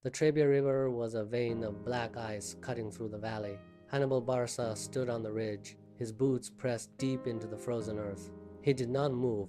The Trebia River was a vein of black ice cutting through the valley. Hannibal Barca stood on the ridge, his boots pressed deep into the frozen earth. He did not move.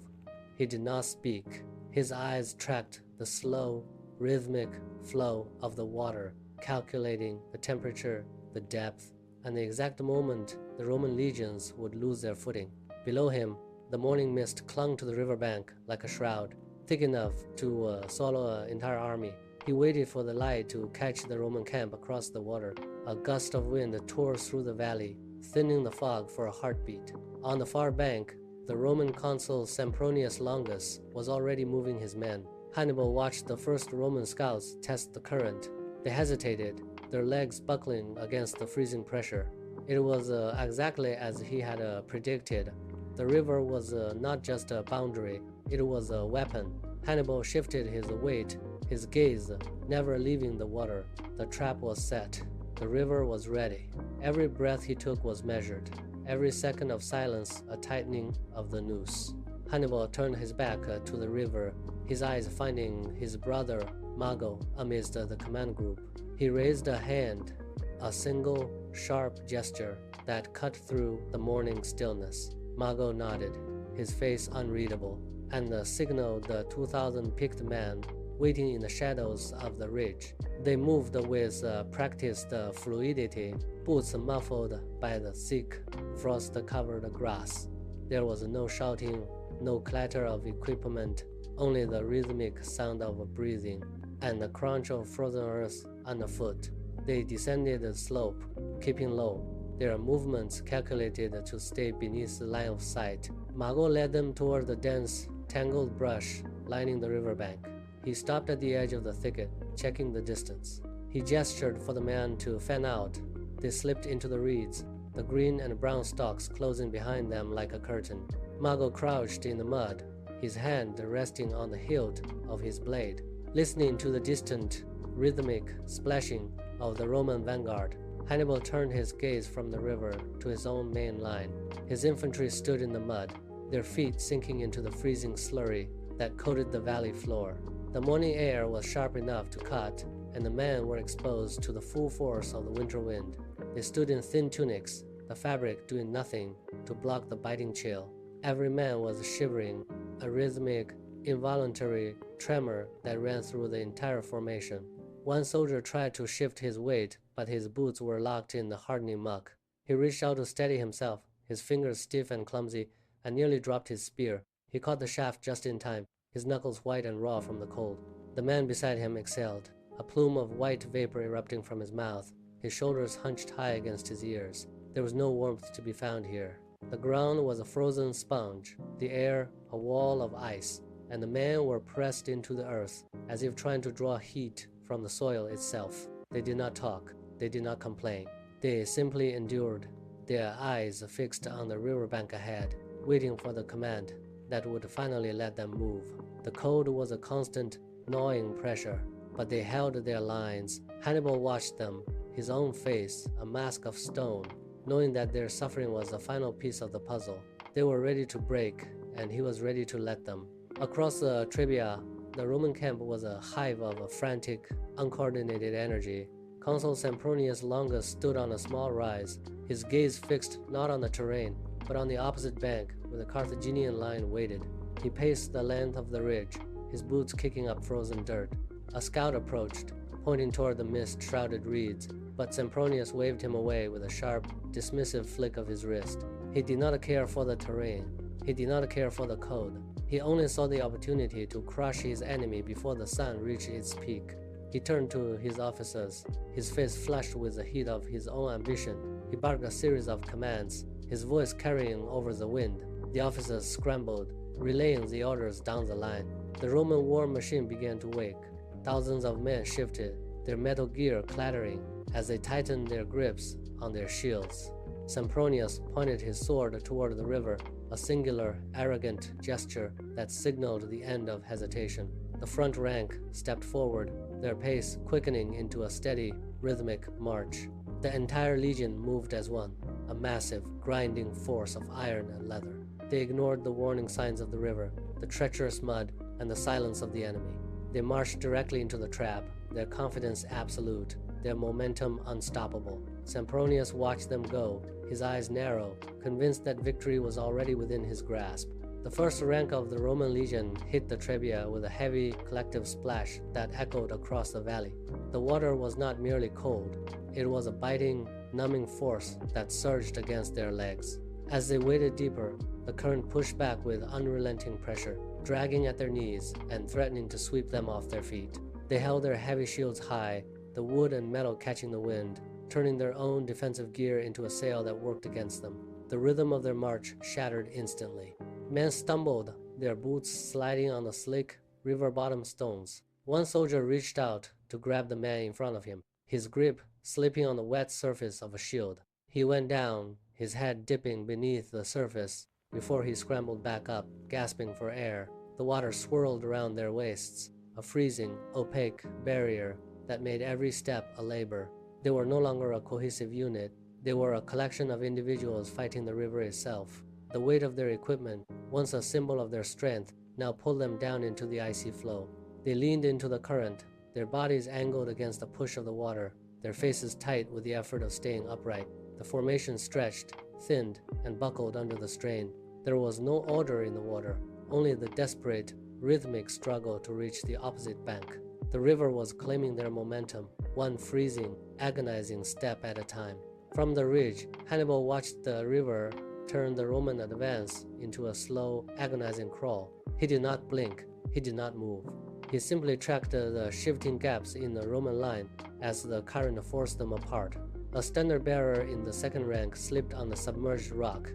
He did not speak. His eyes tracked the slow, rhythmic flow of the water, calculating the temperature, the depth, and the exact moment the Roman legions would lose their footing. Below him, the morning mist clung to the riverbank like a shroud, thick enough to swallow an entire army. He waited for the light to catch the Roman camp across the water. A gust of wind tore through the valley, thinning the fog for a heartbeat. On the far bank, the Roman consul Sempronius Longus was already moving his men. Hannibal watched the first Roman scouts test the current. They hesitated, their legs buckling against the freezing pressure. It was exactly as he had predicted. The river was not just a boundary, it was a weapon. Hannibal shifted his weight, his gaze never leaving the water. The trap was set. The river was ready. Every breath he took was measured. Every second of silence a tightening of the noose. Hannibal turned his back to the river, his eyes finding his brother Mago amidst the command group. He raised a hand, a single, sharp gesture that cut through the morning stillness. Mago nodded, his face unreadable, and signaled the 2,000 picked men waiting in the shadows of the ridge. They moved with practiced fluidity, boots muffled by the thick, frost-covered grass. There was no shouting, no clatter of equipment, only the rhythmic sound of breathing and the crunch of frozen earth underfoot. They descended the slope, keeping low, their movements calculated to stay beneath the line of sight. Mago led them toward the dense, tangled brush lining the riverbank. He stopped at the edge of the thicket, checking the distance. He gestured for the men to fan out. They slipped into the reeds, the green and brown stalks closing behind them like a curtain. Mago crouched in the mud, his hand resting on the hilt of his blade, listening to the distant, rhythmic splashing of the Roman vanguard. Hannibal turned his gaze from the river to his own main line. His infantry stood in the mud, their feet sinking into the freezing slurry that coated the valley floor. The morning air was sharp enough to cut, and the men were exposed to the full force of the winter wind. They stood in thin tunics, the fabric doing nothing to block the biting chill. Every man was shivering, a rhythmic, involuntary tremor that ran through the entire formation. One soldier tried to shift his weight, but his boots were locked in the hardening muck. He reached out to steady himself, his fingers stiff and clumsy, and nearly dropped his spear. He caught the shaft just in time, his knuckles white and raw from the cold. The man beside him exhaled, a plume of white vapor erupting from his mouth, his shoulders hunched high against his ears. There was no warmth to be found here. The ground was a frozen sponge, the air a wall of ice, and the men were pressed into the earth, as if trying to draw heat from the soil itself. They did not talk, they did not complain. They simply endured, their eyes fixed on the riverbank ahead, waiting for the command that would finally let them move. The cold was a constant, gnawing pressure, but they held their lines. Hannibal watched them, his own face a mask of stone, knowing that their suffering was the final piece of the puzzle. They were ready to break, and he was ready to let them. Across the Trebia, the Roman camp was a hive of frantic, uncoordinated energy. Consul Sempronius Longus stood on a small rise, his gaze fixed not on the terrain, but on the opposite bank where the Carthaginian line waited. He paced the length of the ridge, his boots kicking up frozen dirt. A scout approached, pointing toward the mist-shrouded reeds, but Sempronius waved him away with a sharp, dismissive flick of his wrist. He did not care for the terrain. He did not care for the cold. He only saw the opportunity to crush his enemy before the sun reached its peak. He turned to his officers, his face flushed with the heat of his own ambition. He barked a series of commands, his voice carrying over the wind. The officers scrambled, relaying the orders down the line. The Roman war machine began to wake. Thousands of men shifted, their metal gear clattering as they tightened their grips on their shields. Sempronius pointed his sword toward the river, a singular, arrogant gesture that signaled the end of hesitation. The front rank stepped forward, their pace quickening into a steady, rhythmic march. The entire legion moved as one, a massive, grinding force of iron and leather. They ignored the warning signs of the river, the treacherous mud, and the silence of the enemy. They marched directly into the trap, their confidence absolute, their momentum unstoppable. Sempronius watched them go, his eyes narrow, convinced that victory was already within his grasp. The first rank of the Roman legion hit the Trebia with a heavy collective splash that echoed across the valley. The water was not merely cold, it was a biting, numbing force that surged against their legs. As they waded deeper, the current pushed back with unrelenting pressure, dragging at their knees and threatening to sweep them off their feet. They held their heavy shields high, the wood and metal catching the wind, turning their own defensive gear into a sail that worked against them. The rhythm of their march shattered instantly. Men stumbled, their boots sliding on the slick, river-bottom stones. One soldier reached out to grab the man in front of him, his grip slipping on the wet surface of a shield. He went down, his head dipping beneath the surface before he scrambled back up, gasping for air. The water swirled around their waists, a freezing, opaque barrier that made every step a labor. They were no longer a cohesive unit. They were a collection of individuals fighting the river itself. The weight of their equipment, once a symbol of their strength, now pulled them down into the icy flow. They leaned into the current, their bodies angled against the push of the water, their faces tight with the effort of staying upright. The formation stretched, thinned, and buckled under the strain. There was no order in the water, only the desperate, rhythmic struggle to reach the opposite bank. The river was claiming their momentum, one freezing, agonizing step at a time. From the ridge, Hannibal watched the river turn the Roman advance into a slow, agonizing crawl. He did not blink, he did not move. He simply tracked the shifting gaps in the Roman line as the current forced them apart. A standard-bearer in the second rank slipped on the submerged rock,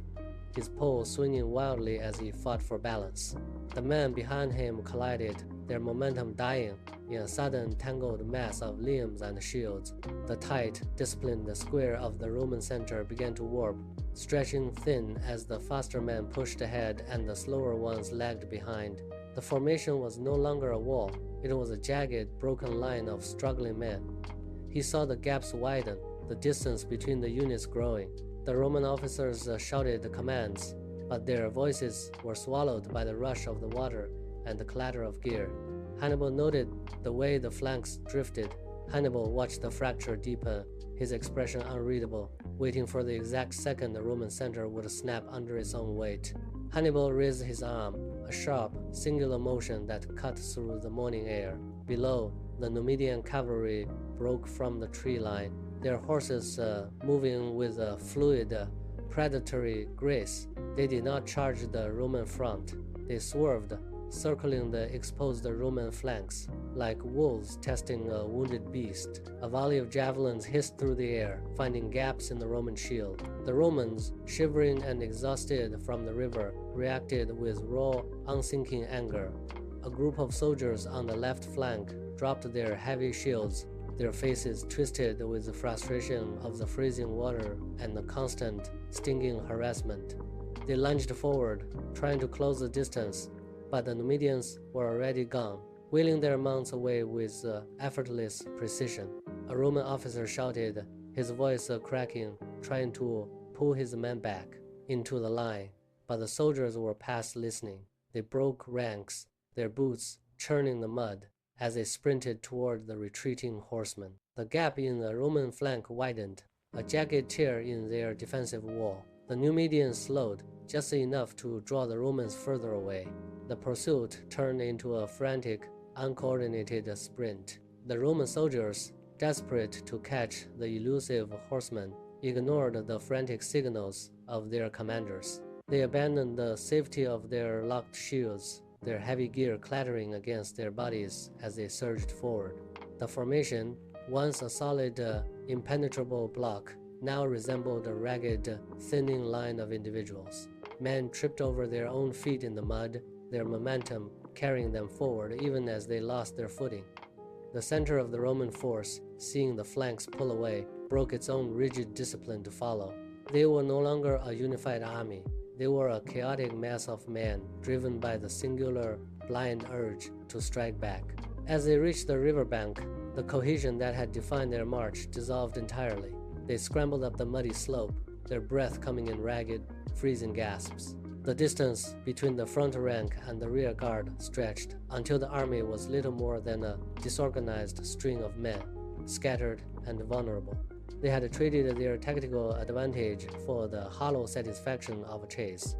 his pole swinging wildly as he fought for balance. The men behind him collided, their momentum dying in a sudden tangled mass of limbs and shields. The tight, disciplined square of the Roman center began to warp, stretching thin as the faster men pushed ahead and the slower ones lagged behind. The formation was no longer a wall, it was a jagged, broken line of struggling men. He saw the gaps widen, the distance between the units growing. The Roman officers shouted commands, but their voices were swallowed by the rush of the water and the clatter of gear. Hannibal noted the way the flanks drifted. Hannibal watched the fracture deepen, his expression unreadable, waiting for the exact second the Roman center would snap under its own weight. Hannibal raised his arm, a sharp, singular motion that cut through the morning air. Below, the Numidian cavalry broke from the tree line, their horses moving with a fluid, predatory grace. They did not charge the Roman front. They swerved, circling the exposed Roman flanks. Like wolves testing a wounded beast, a volley of javelins hissed through the air, finding gaps in the Roman shield. The Romans, shivering and exhausted from the river, reacted with raw, unsinking anger. A group of soldiers on the left flank dropped their heavy shields, their faces twisted with the frustration of the freezing water and the constant, stinging harassment. They lunged forward, trying to close the distance, but the Numidians were already gone, wheeling their mounts away with effortless precision. A Roman officer shouted, his voice cracking, trying to pull his men back into the line, but the soldiers were past listening. They broke ranks, their boots churning the mud as they sprinted toward the retreating horsemen. The gap in the Roman flank widened, a jagged tear in their defensive wall. The Numidians slowed, just enough to draw the Romans further away. The pursuit turned into a frantic, uncoordinated sprint. The Roman soldiers, desperate to catch the elusive horsemen, ignored the frantic signals of their commanders. They abandoned the safety of their locked shields, their heavy gear clattering against their bodies as they surged forward. The formation, once a solid, impenetrable block, now resembled a ragged, thinning line of individuals. Men tripped over their own feet in the mud, their momentum carrying them forward even as they lost their footing. The center of the Roman force, seeing the flanks pull away, broke its own rigid discipline to follow. They were no longer a unified army. They were a chaotic mass of men, driven by the singular, blind urge to strike back. As they reached the riverbank, the cohesion that had defined their march dissolved entirely. They scrambled up the muddy slope, their breath coming in ragged, freezing gasps. The distance between the front rank and the rear guard stretched until the army was little more than a disorganized string of men, scattered and vulnerable. They had traded their tactical advantage for the hollow satisfaction of a chase.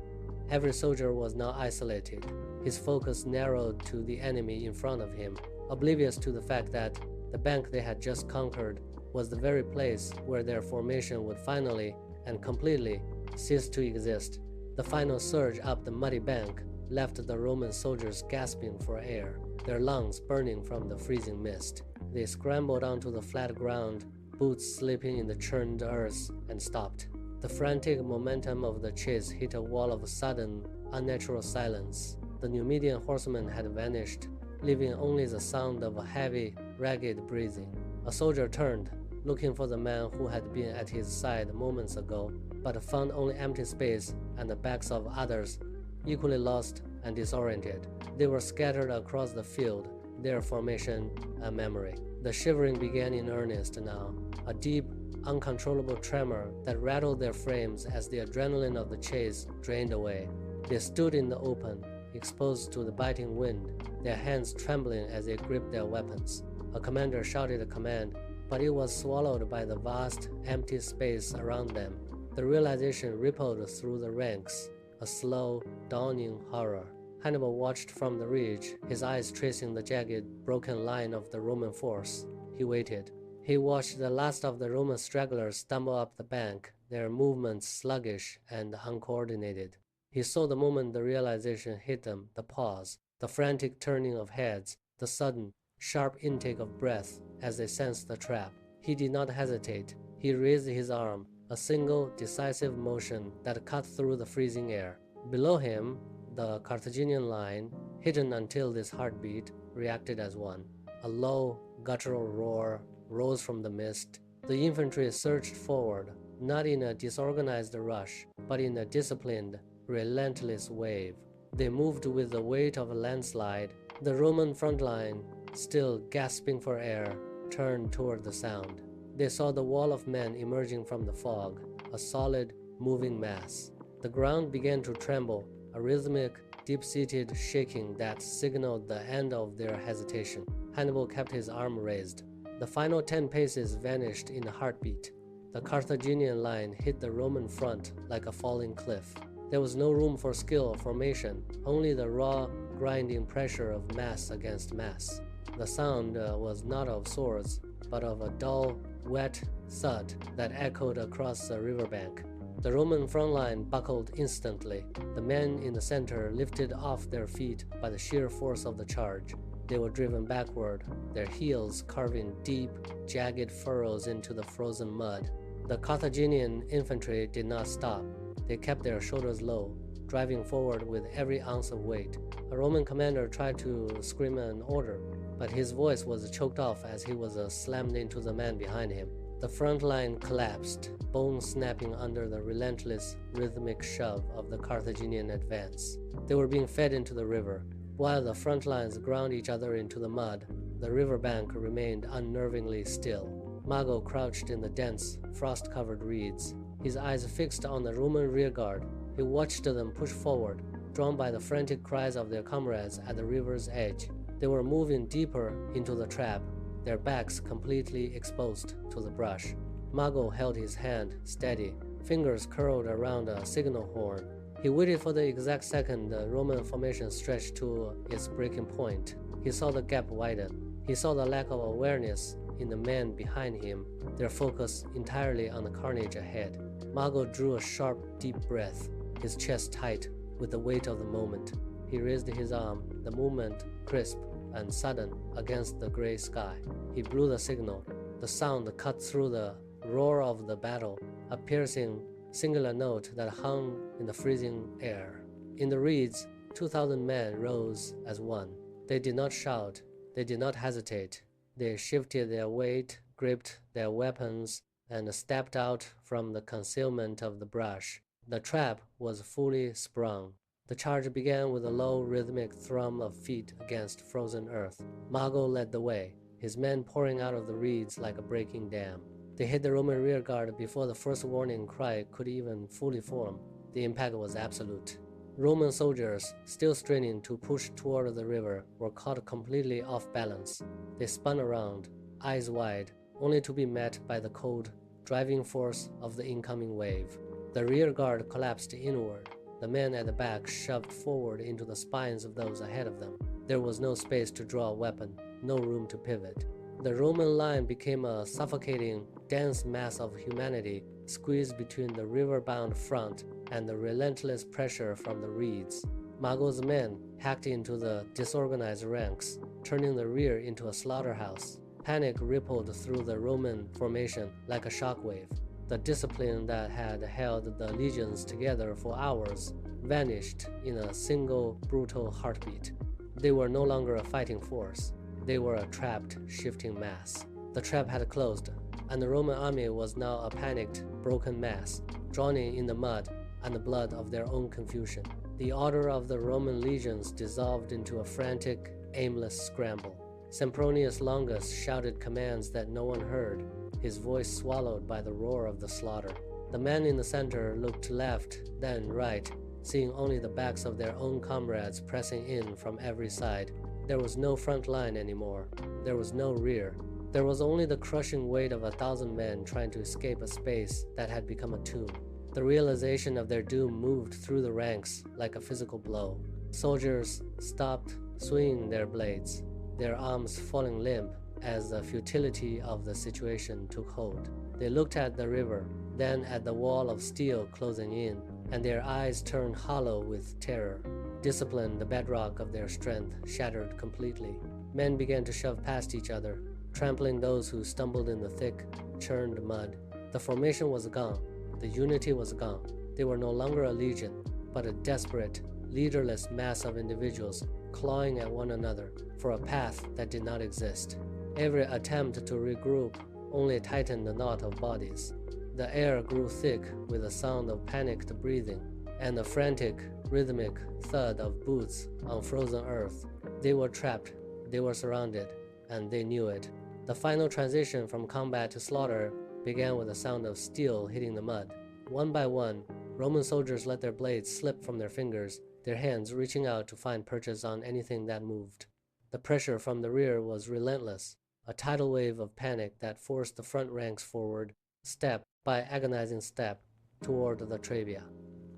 Every soldier was now isolated, his focus narrowed to the enemy in front of him, oblivious to the fact that the bank they had just conquered was the very place where their formation would finally and completely cease to exist. The final surge up the muddy bank left the Roman soldiers gasping for air, their lungs burning from the freezing mist. They scrambled onto the flat ground, boots slipping in the churned earth, and stopped. The frantic momentum of the chase hit a wall of sudden, unnatural silence. The Numidian horsemen had vanished, leaving only the sound of heavy, ragged breathing. A soldier turned, looking for the man who had been at his side moments ago, but found only empty space and the backs of others, equally lost and disoriented. They were scattered across the field, their formation a memory. The shivering began in earnest now, a deep, uncontrollable tremor that rattled their frames as the adrenaline of the chase drained away. They stood in the open, exposed to the biting wind, their hands trembling as they gripped their weapons. A commander shouted a command, but it was swallowed by the vast, empty space around them. The realization rippled through the ranks, a slow, dawning horror. Hannibal watched from the ridge, his eyes tracing the jagged, broken line of the Roman force. He waited. He watched the last of the Roman stragglers stumble up the bank, their movements sluggish and uncoordinated. He saw the moment the realization hit them, the pause, the frantic turning of heads, the sudden, sharp intake of breath as they sensed the trap. He did not hesitate. He raised his arm, a single, decisive motion that cut through the freezing air. Below him, the Carthaginian line, hidden until this heartbeat, reacted as one. A low, guttural roar rose from the mist. The infantry surged forward, not in a disorganized rush, but in a disciplined, relentless wave. They moved with the weight of a landslide. The Roman front line, still gasping for air, turned toward the sound. They saw the wall of men emerging from the fog, a solid, moving mass. The ground began to tremble, a rhythmic, deep-seated shaking that signaled the end of their hesitation. Hannibal kept his arm raised. The final 10 paces vanished in a heartbeat. The Carthaginian line hit the Roman front like a falling cliff. There was no room for skill or formation, only the raw, grinding pressure of mass against mass. The sound was not of swords, but of a dull, wet thud that echoed across the riverbank. The Roman front line buckled instantly. The men in the center lifted off their feet by the sheer force of the charge. They were driven backward, their heels carving deep, jagged furrows into the frozen mud. The Carthaginian infantry did not stop. They kept their shoulders low, driving forward with every ounce of weight. A Roman commander tried to scream an order, but his voice was choked off as he was slammed into the man behind him. The front line collapsed, bones snapping under the relentless, rhythmic shove of the Carthaginian advance. They were being fed into the river. While the front lines ground each other into the mud, the riverbank remained unnervingly still. Mago crouched in the dense, frost-covered reeds, his eyes fixed on the Roman rearguard. He watched them push forward, drawn by the frantic cries of their comrades at the river's edge. They were moving deeper into the trap, their backs completely exposed to the brush. Mago held his hand steady, fingers curled around a signal horn. He waited for the exact second the Roman formation stretched to its breaking point. He saw the gap widen. He saw the lack of awareness in the men behind him, their focus entirely on the carnage ahead. Mago drew a sharp, deep breath, his chest tight with the weight of the moment. He raised his arm, the movement crisp and sudden against the gray sky. He blew the signal. The sound cut through the roar of the battle, a piercing, singular note that hung in the freezing air. In the reeds, 2,000 men rose as one. They did not shout. They did not hesitate. They shifted their weight, gripped their weapons, and stepped out from the concealment of the brush. The trap was fully sprung. The charge began with a low, rhythmic thrum of feet against frozen earth. Mago led the way, his men pouring out of the reeds like a breaking dam. They hit the Roman rearguard before the first warning cry could even fully form. The impact was absolute. Roman soldiers, still straining to push toward the river, were caught completely off balance. They spun around, eyes wide, only to be met by the cold, driving force of the incoming wave. The rear guard collapsed inward. The men at the back shoved forward into the spines of those ahead of them. There was no space to draw a weapon, no room to pivot. The Roman line became a suffocating, dense mass of humanity squeezed between the river-bound front and the relentless pressure from the reeds. Mago's men hacked into the disorganized ranks, turning the rear into a slaughterhouse. Panic rippled through the Roman formation like a shockwave. The discipline that had held the legions together for hours vanished in a single brutal heartbeat. They were no longer a fighting force. They were a trapped, shifting mass. The trap had closed, and the Roman army was now a panicked, broken mass, drowning in the mud and the blood of their own confusion. The order of the Roman legions dissolved into a frantic, aimless scramble. Sempronius Longus shouted commands that no one heard, his voice swallowed by the roar of the slaughter. The men in the center looked left, then right, seeing only the backs of their own comrades pressing in from every side. There was no front line anymore. There was no rear. There was only the crushing weight of 1,000 men trying to escape a space that had become a tomb. The realization of their doom moved through the ranks like a physical blow. Soldiers stopped swinging their blades, their arms falling limp as the futility of the situation took hold. They looked at the river, then at the wall of steel closing in, and their eyes turned hollow with terror. Discipline, the bedrock of their strength, shattered completely. Men began to shove past each other, trampling those who stumbled in the thick, churned mud. The formation was gone. The unity was gone. They were no longer a legion, but a desperate, leaderless mass of individuals clawing at one another for a path that did not exist. Every attempt to regroup only tightened the knot of bodies. The air grew thick with the sound of panicked breathing and the frantic, rhythmic thud of boots on frozen earth. They were trapped, they were surrounded, and they knew it. The final transition from combat to slaughter began with the sound of steel hitting the mud. One by one, Roman soldiers let their blades slip from their fingers, their hands reaching out to find purchase on anything that moved. The pressure from the rear was relentless, a tidal wave of panic that forced the front ranks forward, step by agonizing step, toward the Trebia.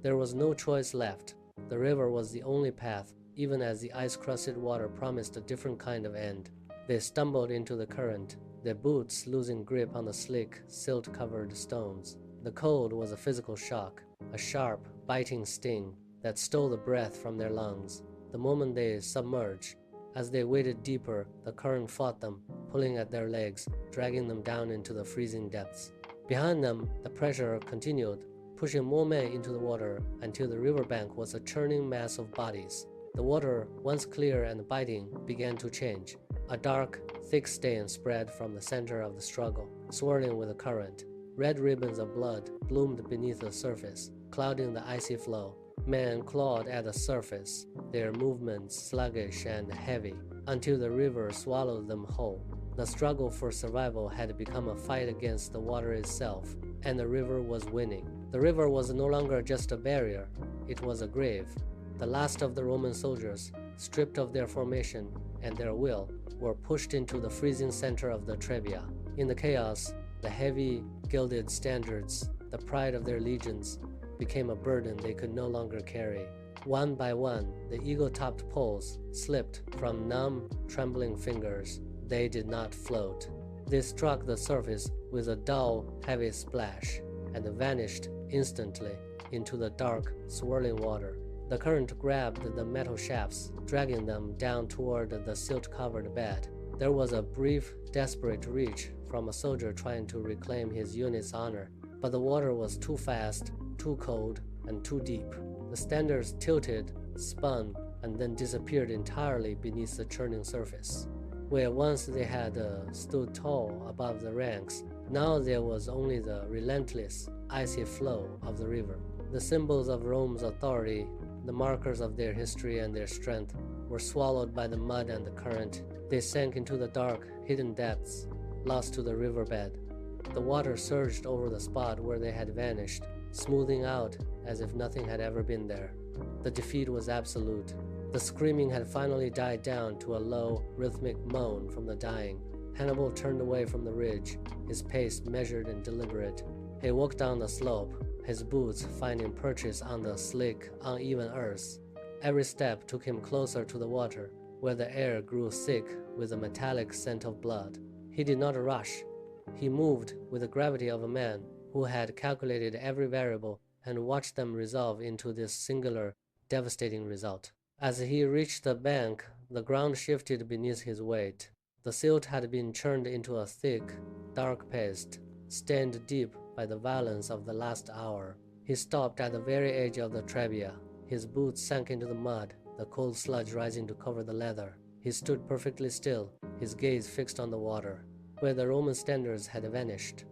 There was no choice left. The river was the only path, even as the ice-crusted water promised a different kind of end. They stumbled into the current, their boots losing grip on the slick, silt-covered stones. The cold was a physical shock, a sharp, biting sting that stole the breath from their lungs. The moment they submerged, as they waded deeper, the current fought them, pulling at their legs, dragging them down into the freezing depths. Behind them, the pressure continued, pushing more men into the water until the riverbank was a churning mass of bodies. The water, once clear and biting, began to change. A dark, thick stain spread from the center of the struggle, swirling with the current. Red ribbons of blood bloomed beneath the surface, clouding the icy flow. Men clawed at the surface, their movements sluggish and heavy, until the river swallowed them whole. The struggle for survival had become a fight against the water itself, and the river was winning. The river was no longer just a barrier, it was a grave. The last of the Roman soldiers, stripped of their formation and their will, were pushed into the freezing center of the Trebia. In the chaos, the heavy, gilded standards, the pride of their legions, became a burden they could no longer carry. One by one, the eagle-topped poles slipped from numb, trembling fingers. They did not float. They struck the surface with a dull, heavy splash and vanished instantly into the dark, swirling water. The current grabbed the metal shafts, dragging them down toward the silt-covered bed. There was a brief, desperate reach from a soldier trying to reclaim his unit's honor, but the water was too fast, too cold, and too deep. The standards tilted, spun, and then disappeared entirely beneath the churning surface. Where once they had stood tall above the ranks, now there was only the relentless, icy flow of the river. The symbols of Rome's authority, the markers of their history and their strength, were swallowed by the mud and the current. They sank into the dark, hidden depths, lost to the riverbed. The water surged over the spot where they had vanished, smoothing out as if nothing had ever been there. The defeat was absolute. The screaming had finally died down to a low, rhythmic moan from the dying. Hannibal turned away from the ridge, his pace measured and deliberate. He walked down the slope, his boots finding purchase on the slick, uneven earth. Every step took him closer to the water, where the air grew thick with a metallic scent of blood. He did not rush. He moved with the gravity of a man who had calculated every variable and watched them resolve into this singular, devastating result. As he reached the bank, the ground shifted beneath his weight. The silt had been churned into a thick, dark paste, stained deep by the violence of the last hour. He stopped at the very edge of the Trebia. His boots sank into the mud, the cold sludge rising to cover the leather. He stood perfectly still, his gaze fixed on the water, where the Roman standards had vanished.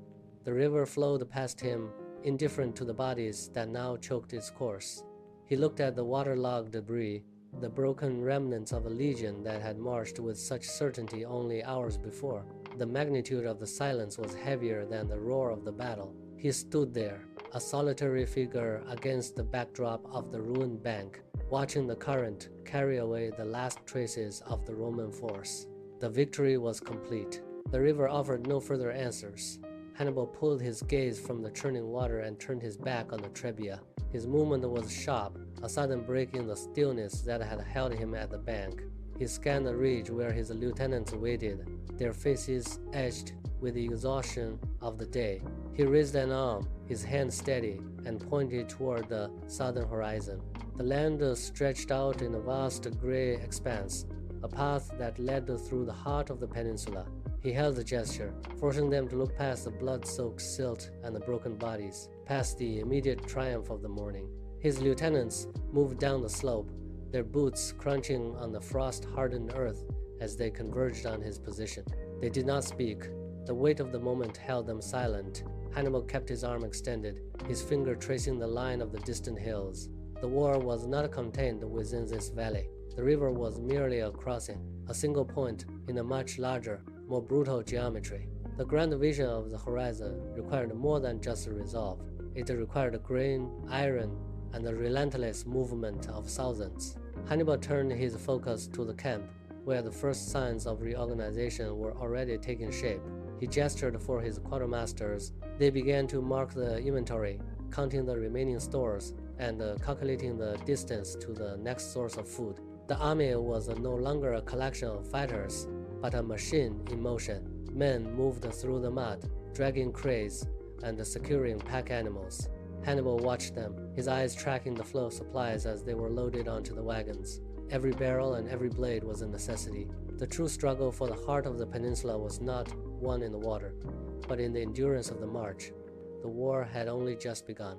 The river flowed past him, indifferent to the bodies that now choked its course. He looked at the waterlogged debris, the broken remnants of a legion that had marched with such certainty only hours before. The magnitude of the silence was heavier than the roar of the battle. He stood there, a solitary figure against the backdrop of the ruined bank, watching the current carry away the last traces of the Roman force. The victory was complete. The river offered no further answers. Hannibal pulled his gaze from the churning water and turned his back on the Trebia. His movement was sharp, a sudden break in the stillness that had held him at the bank. He scanned the ridge where his lieutenants waited, their faces edged with the exhaustion of the day. He raised an arm, his hand steady, and pointed toward the southern horizon. The land stretched out in a vast gray expanse, a path that led through the heart of the peninsula. He held the gesture, forcing them to look past the blood-soaked silt and the broken bodies, past the immediate triumph of the morning. His lieutenants moved down the slope, their boots crunching on the frost-hardened earth as they converged on his position. They did not speak. The weight of the moment held them silent. Hannibal kept his arm extended, his finger tracing the line of the distant hills. The war was not contained within this valley. The river was merely a crossing, a single point in a much larger, more brutal geometry. The grand vision of the horizon required more than just resolve. It required grain, iron, and the relentless movement of thousands. Hannibal turned his focus to the camp, where the first signs of reorganization were already taking shape. He gestured for his quartermasters. They began to mark the inventory, counting the remaining stores, and calculating the distance to the next source of food. The army was no longer a collection of fighters, but a machine in motion. Men moved through the mud, dragging crates and securing pack animals. Hannibal watched them, his eyes tracking the flow of supplies as they were loaded onto the wagons. Every barrel and every blade was a necessity. The true struggle for the heart of the peninsula was not won in the water, but in the endurance of the march. The war had only just begun.